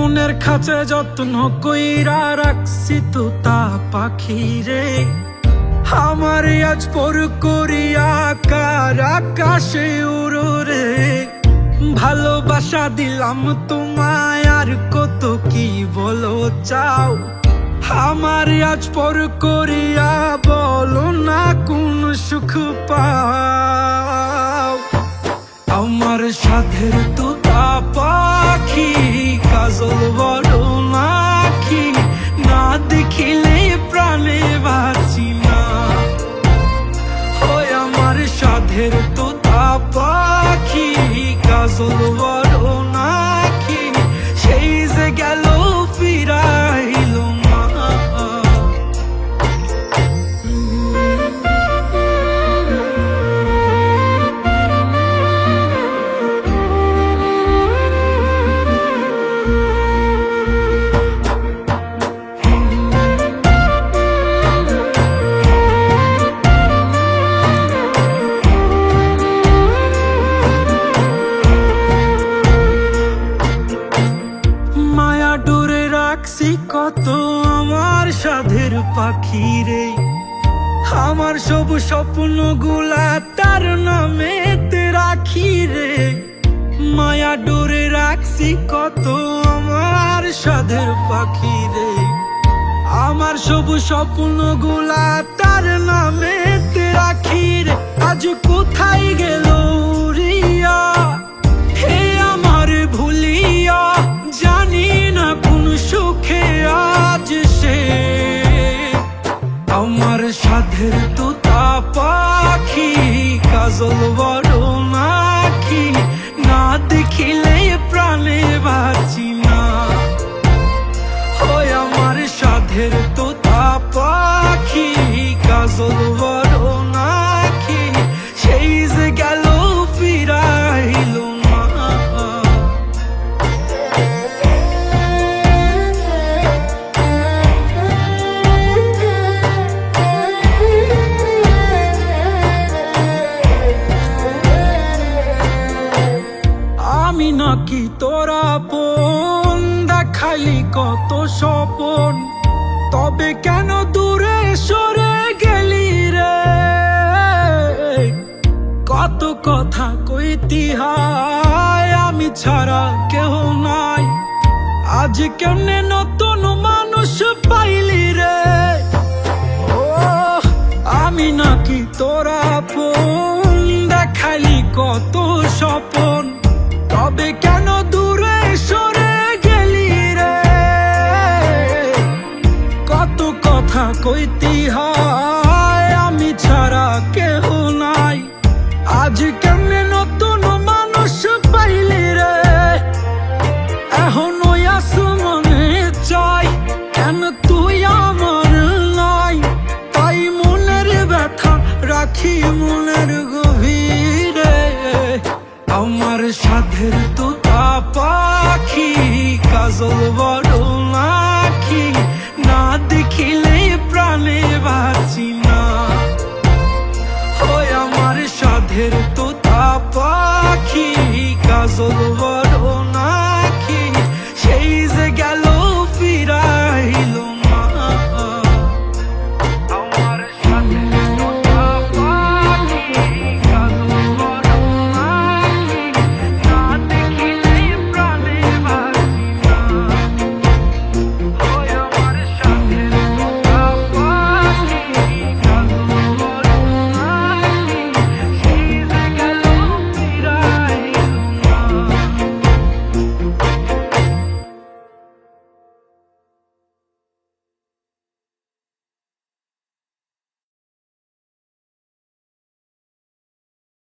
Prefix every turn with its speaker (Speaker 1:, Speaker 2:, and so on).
Speaker 1: মনের খাঁচে যত্ন কইরা রাখছি তোতা পাখি রে। আমার আজ পর করিয়া কার আকাশে উড়ো রে। ভালোবাসা দিলাম তোমায় আর কত কি বলো চাও। আমার আজ পর করিয়া বলো না কোন সুখ পাও। আমার সাধের তোতা পাখি কাজল বড় নাকি, না দেখিলে প্রাণে বাঁচি না। হয় আমার সাধের তোতা পাখি কাজল বড় নাকি, সেই যে গেল ফিরাইল না। কত আমার সাধের পাখি রে। আমার সব স্বপ্ন গুলা তার নামেতে রাখি রে। মায়া ডোরে রাখছি কত আমার সাধের পাখি রে। আমার সব স্বপ্ন গুলা তার নামেতে রাখি রে। আজ কোথায় গেল রিয়া, হে আমার ভুলিয়া, জানি না কোন সুখে আজ সে। আমার সাধের তোতা পাখি কাজল বড় নাকি, না দেখিলে প্রাণে বাঁচি না। হয় আমার সাধের তোতা পাখি কাজল বড় নাকি, সেই যে গেল ফিরাইল না। আমি নাকি তোরা আপন, দেখালি কত স্বপন, তবে কেন দূরে সরে গেলি রে। কত কথা কইতি হায়, আমি ছাড়া কেউ নাই, আজ কেমনে নতুন মানুষ পাইলি রে। ও আমি নাকি তোরা আপন, দেখালি কত স্বপন, তবে কেন দূরে সরে গেলি রে। কত কথা কইতি হায়, আমি ছাড়া কেউ নাই, আজ কেমনে নতুন মানুষ পাইলি রে। এখন ওই আসমানে চাই, কেন তুই আমার নাই, তাই মনের ব্যথা রাখি মনের গভীরে। আমার সাধের তোতা পাখি কাজল বড় নাকি, না দেখিলে প্রাণে বাঁচি না। হয় আমার সাধের তোতা পাখি কাজল